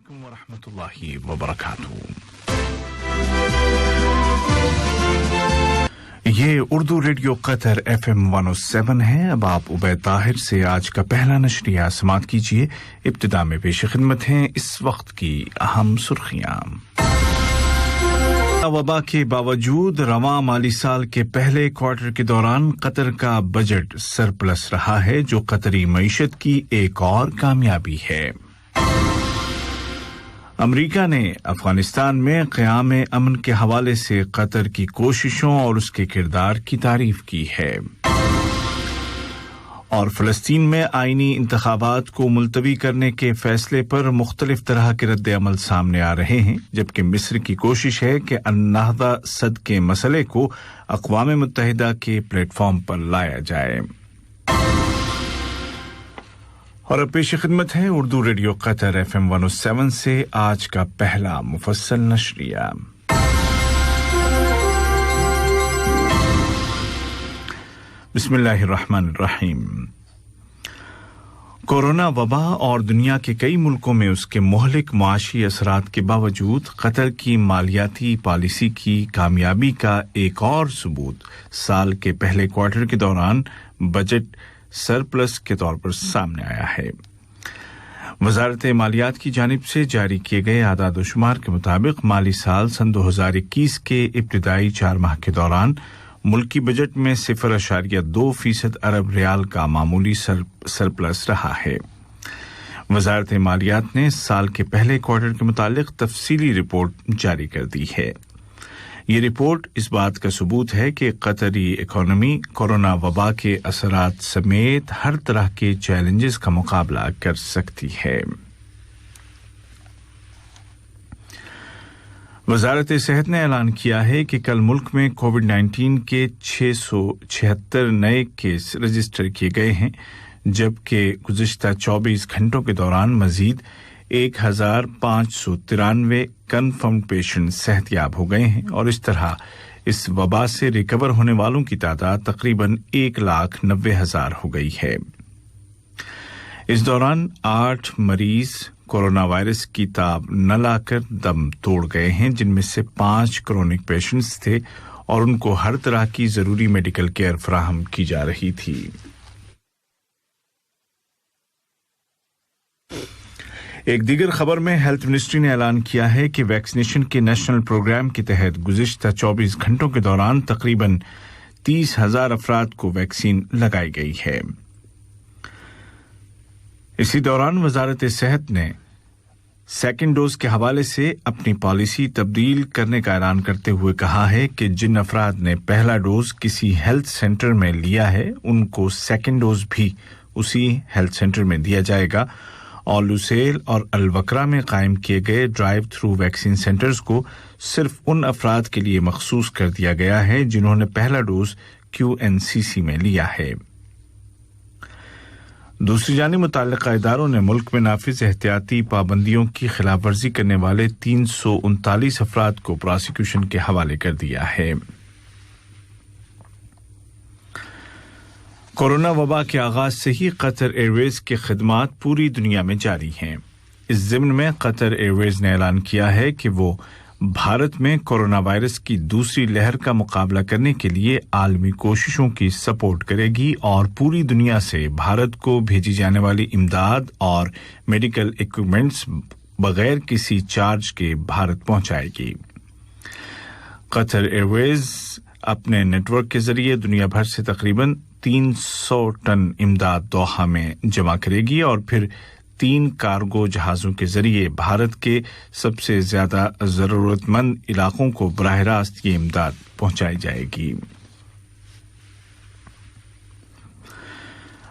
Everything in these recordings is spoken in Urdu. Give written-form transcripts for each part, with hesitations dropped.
علیکم ورحمۃ اللہ وبرکاتہ۔ یہ اردو ریڈیو قطر FM 107 ہے۔ اب آپ عبید طاہر سے آج کا پہلا نشریہ سماعت کیجیے۔ ابتدا میں پیش خدمت ہیں اس وقت کی اہم سرخیاں۔ وبا کے باوجود رواں مالی سال کے پہلے کوارٹر کے دوران قطر کا بجٹ سرپلس رہا ہے، جو قطری معیشت کی ایک اور کامیابی ہے۔ امریکہ نے افغانستان میں قیام امن کے حوالے سے قطر کی کوششوں اور اس کے کردار کی تعریف کی ہے۔ اور فلسطین میں آئینی انتخابات کو ملتوی کرنے کے فیصلے پر مختلف طرح کے رد عمل سامنے آ رہے ہیں، جبکہ مصر کی کوشش ہے کہ النہضہ صد کے مسئلے کو اقوام متحدہ کے پلیٹ فارم پر لایا جائے۔ اور اب پیش خدمت ہے اردو ریڈیو قطر FM 107 سے آج کا پہلا مفصل نشریہ۔ بسم اللہ الرحمن الرحیم۔ کورونا وبا اور دنیا کے کئی ملکوں میں اس کے مہلک معاشی اثرات کے باوجود قطر کی مالیاتی پالیسی کی کامیابی کا ایک اور ثبوت سال کے پہلے کوارٹر کے دوران بجٹ سرپلس کے طور پر سامنے آیا ہے۔ وزارت مالیات کی جانب سے جاری کیے گئے اعداد و شمار کے مطابق مالی سال سن 2021 کے ابتدائی 4 ماہ کے دوران ملکی بجٹ میں 0.2% ارب ریال کا معمولی سرپلس رہا ہے۔ وزارت مالیات نے سال کے پہلے کوارٹر کے متعلق تفصیلی رپورٹ جاری کر دی ہے۔ یہ رپورٹ اس بات کا ثبوت ہے کہ قطری اکانومی کورونا وبا کے اثرات سمیت ہر طرح کے چیلنجز کا مقابلہ کر سکتی ہے۔ وزارت صحت نے اعلان کیا ہے کہ کل ملک میں کووڈ-19 کے 676 نئے کیس رجسٹر کیے گئے ہیں، جبکہ گزشتہ 24 گھنٹوں کے دوران مزید 1593 کنفرم پیشنٹ صحت یاب ہو گئے ہیں، اور اس طرح اس وبا سے ریکور ہونے والوں کی تعداد تقریباً 190,000 ہو گئی ہے۔ اس دوران 8 مریض کورونا وائرس کی تاب نہ لا کر دم توڑ گئے ہیں، جن میں سے 5 کرونک پیشنٹس تھے اور ان کو ہر طرح کی ضروری میڈیکل کیئر فراہم کی جا رہی تھی۔ ایک دیگر خبر میں ہیلتھ منسٹری نے اعلان کیا ہے کہ ویکسینیشن کے نیشنل پروگرام کے تحت گزشتہ 24 گھنٹوں کے دوران تقریباً 30,000 افراد کو ویکسین لگائی گئی ہے۔ اسی دوران وزارت صحت نے سیکنڈ ڈوز کے حوالے سے اپنی پالیسی تبدیل کرنے کا اعلان کرتے ہوئے کہا ہے کہ جن افراد نے پہلا ڈوز کسی ہیلتھ سینٹر میں لیا ہے ان کو سیکنڈ ڈوز بھی اسی ہیلتھ سینٹر میں دیا جائے گا، اور لوسیل اور الوکرا میں قائم کیے گئے ڈرائیو تھرو ویکسین سینٹرز کو صرف ان افراد کے لیے مخصوص کر دیا گیا ہے جنہوں نے پہلا ڈوز QNCC میں لیا ہے۔ دوسری جانب متعلقہ اداروں نے ملک میں نافذ احتیاطی پابندیوں کی خلاف ورزی کرنے والے 339 افراد کو پراسیکیوشن کے حوالے کر دیا ہے۔ کورونا وبا کے آغاز سے ہی قطر ایئر ویز کی خدمات پوری دنیا میں جاری ہیں۔ اس ضمن میں قطر ایئر ویز نے اعلان کیا ہے کہ وہ بھارت میں کورونا وائرس کی دوسری لہر کا مقابلہ کرنے کے لیے عالمی کوششوں کی سپورٹ کرے گی اور پوری دنیا سے بھارت کو بھیجی جانے والی امداد اور میڈیکل ایکوپمنٹس بغیر کسی چارج کے بھارت پہنچائے گی۔ قطر ایئر ویز اپنے نیٹ ورک کے ذریعے دنیا بھر سے تقریباً 300 ٹن امداد دوحہ میں جمع کرے گی اور پھر 3 کارگو جہازوں کے ذریعے بھارت کے سب سے زیادہ ضرورت مند علاقوں کو براہ راست یہ امداد پہنچائی جائے گی۔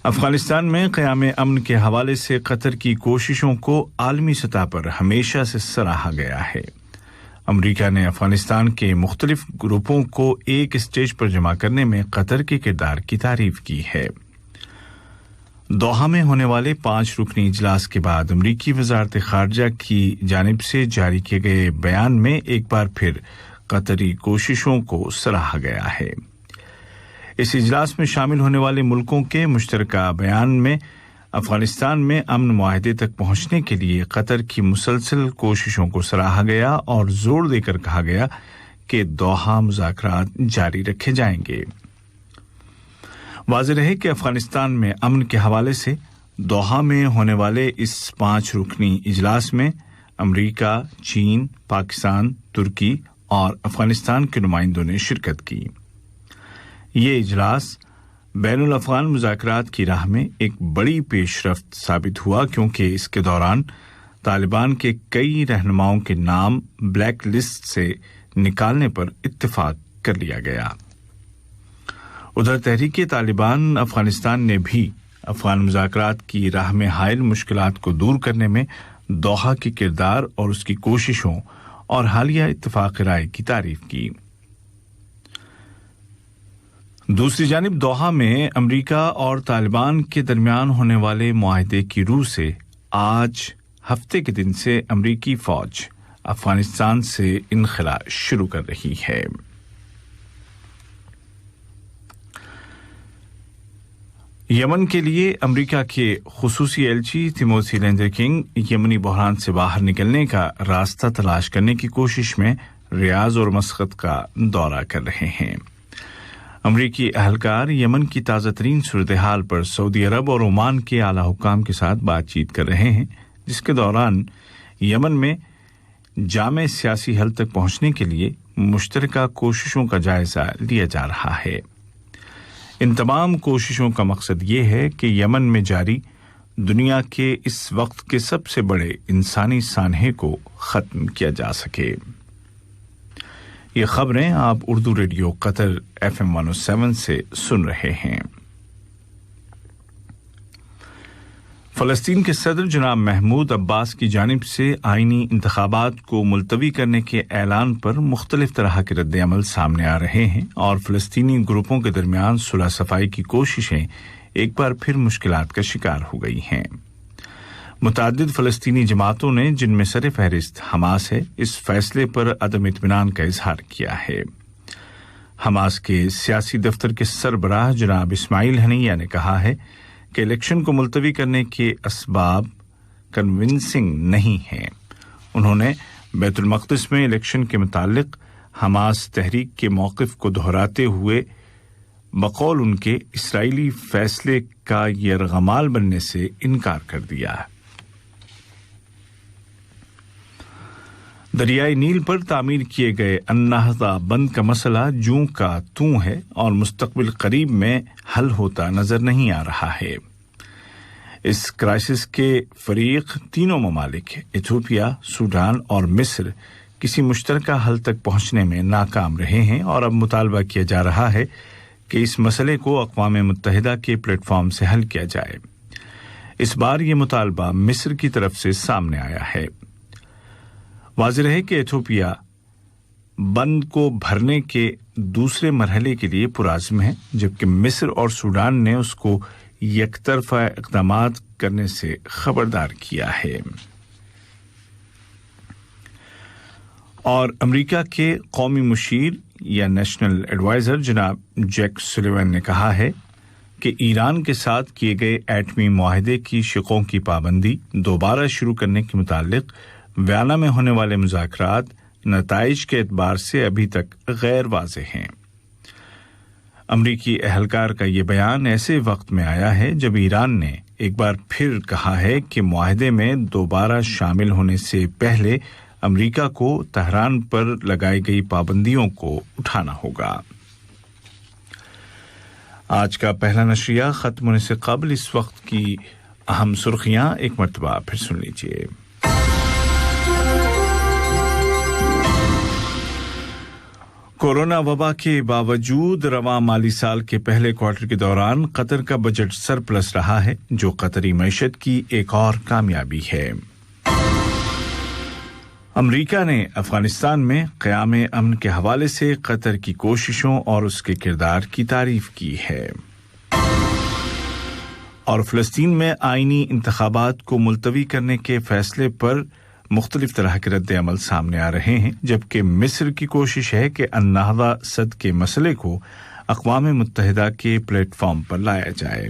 افغانستان میں قیام امن کے حوالے سے قطر کی کوششوں کو عالمی سطح پر ہمیشہ سے سراہا گیا ہے۔ امریکہ نے افغانستان کے مختلف گروپوں کو ایک اسٹیج پر جمع کرنے میں قطر کے کردار کی تعریف کی ہے۔ دوحہ میں ہونے والے 5 رکنی اجلاس کے بعد امریکی وزارت خارجہ کی جانب سے جاری کیے گئے بیان میں ایک بار پھر قطری کوششوں کو سراہا گیا ہے۔ اس اجلاس میں شامل ہونے والے ملکوں کے مشترکہ بیان میں افغانستان میں امن معاہدے تک پہنچنے کے لیے قطر کی مسلسل کوششوں کو سراہا گیا اور زور دے کر کہا گیا کہ دوحہ مذاکرات جاری رکھے جائیں گے۔ واضح رہے کہ افغانستان میں امن کے حوالے سے دوحہ میں ہونے والے اس 5 رکنی اجلاس میں امریکہ، چین، پاکستان، ترکی اور افغانستان کے نمائندوں نے شرکت کی۔ یہ اجلاس بین الافغان مذاکرات کی راہ میں ایک بڑی پیش رفت ثابت ہوا، کیونکہ اس کے دوران طالبان کے کئی رہنماؤں کے نام بلیک لسٹ سے نکالنے پر اتفاق کر لیا گیا۔ ادھر تحریک طالبان افغانستان نے بھی افغان مذاکرات کی راہ میں حائل مشکلات کو دور کرنے میں دوحہ کے کردار اور اس کی کوششوں اور حالیہ اتفاق رائے کی تعریف کی۔ دوسری جانب دوحہ میں امریکہ اور طالبان کے درمیان ہونے والے معاہدے کی روح سے آج ہفتے کے دن سے امریکی فوج افغانستان سے انخلا شروع کر رہی ہے۔ یمن کے لیے امریکہ کے خصوصی ایلچی تیموتھی لینڈرکنگ یمنی بحران سے باہر نکلنے کا راستہ تلاش کرنے کی کوشش میں ریاض اور مسقط کا دورہ کر رہے ہیں۔ امریکی اہلکار یمن کی تازہ ترین صورتحال پر سعودی عرب اور عمان کے اعلیٰ حکام کے ساتھ بات چیت کر رہے ہیں، جس کے دوران یمن میں جامع سیاسی حل تک پہنچنے کے لیے مشترکہ کوششوں کا جائزہ لیا جا رہا ہے۔ ان تمام کوششوں کا مقصد یہ ہے کہ یمن میں جاری دنیا کے اس وقت کے سب سے بڑے انسانی سانحے کو ختم کیا جا سکے۔ یہ خبریں آپ اردو ریڈیو قطر FM 107 سے سن رہے ہیں۔ فلسطین کے صدر جناب محمود عباس کی جانب سے آئینی انتخابات کو ملتوی کرنے کے اعلان پر مختلف طرح کے رد عمل سامنے آ رہے ہیں اور فلسطینی گروپوں کے درمیان صلح صفائی کی کوششیں ایک بار پھر مشکلات کا شکار ہو گئی ہیں۔ متعدد فلسطینی جماعتوں نے، جن میں سر فہرست حماس ہے، اس فیصلے پر عدم اطمینان کا اظہار کیا ہے۔ حماس کے سیاسی دفتر کے سربراہ جناب اسماعیل ہنیہ نے کہا ہے کہ الیکشن کو ملتوی کرنے کے اسباب کنونسنگ نہیں ہیں۔ انہوں نے بیت المقدس میں الیکشن کے متعلق حماس تحریک کے موقف کو دہراتے ہوئے بقول ان کے اسرائیلی فیصلے کا یرغمال بننے سے انکار کر دیا۔ دریائے نیل پر تعمیر کیے گئے النہضہ بند کا مسئلہ جوں کا توں ہے اور مستقبل قریب میں حل ہوتا نظر نہیں آ رہا ہے۔ اس کرائسس کے فریق تینوں ممالک ایتھوپیا، سوڈان اور مصر کسی مشترکہ حل تک پہنچنے میں ناکام رہے ہیں اور اب مطالبہ کیا جا رہا ہے کہ اس مسئلے کو اقوام متحدہ کے پلیٹ فارم سے حل کیا جائے۔ اس بار یہ مطالبہ مصر کی طرف سے سامنے آیا ہے۔ واضح رہے کہ ایتھوپیا بند کو بھرنے کے دوسرے مرحلے کے لیے پرعزم ہے، جبکہ مصر اور سوڈان نے اس کو یک طرفہ اقدامات کرنے سے خبردار کیا ہے۔ اور امریکہ کے قومی مشیر یا نیشنل ایڈوائزر جناب جیک سلیون نے کہا ہے کہ ایران کے ساتھ کیے گئے ایٹمی معاہدے کی شقوں کی پابندی دوبارہ شروع کرنے کے متعلق ویانا میں ہونے والے مذاکرات نتائج کے اعتبار سے ابھی تک غیر واضح ہیں۔ امریکی اہلکار کا یہ بیان ایسے وقت میں آیا ہے جب ایران نے ایک بار پھر کہا ہے کہ معاہدے میں دوبارہ شامل ہونے سے پہلے امریکہ کو تہران پر لگائی گئی پابندیوں کو اٹھانا ہوگا۔ آج کا پہلا نشریہ ختم ہونے سے قبل اس وقت کی اہم سرخیاں ایک مرتبہ پھر سن لیجیے۔ کورونا وبا کے باوجود رواں مالی سال کے پہلے کوارٹر کے دوران قطر کا بجٹ سرپلس رہا ہے، جو قطری معیشت کی ایک اور کامیابی ہے۔ امریکہ نے افغانستان میں قیام امن کے حوالے سے قطر کی کوششوں اور اس کے کردار کی تعریف کی ہے۔ اور فلسطین میں آئینی انتخابات کو ملتوی کرنے کے فیصلے پر مختلف طرح کے رد عمل سامنے آ رہے ہیں، جبکہ مصر کی کوشش ہے کہ النہضہ صد کے مسئلے کو اقوام متحدہ کے پلیٹ فارم پر لایا جائے۔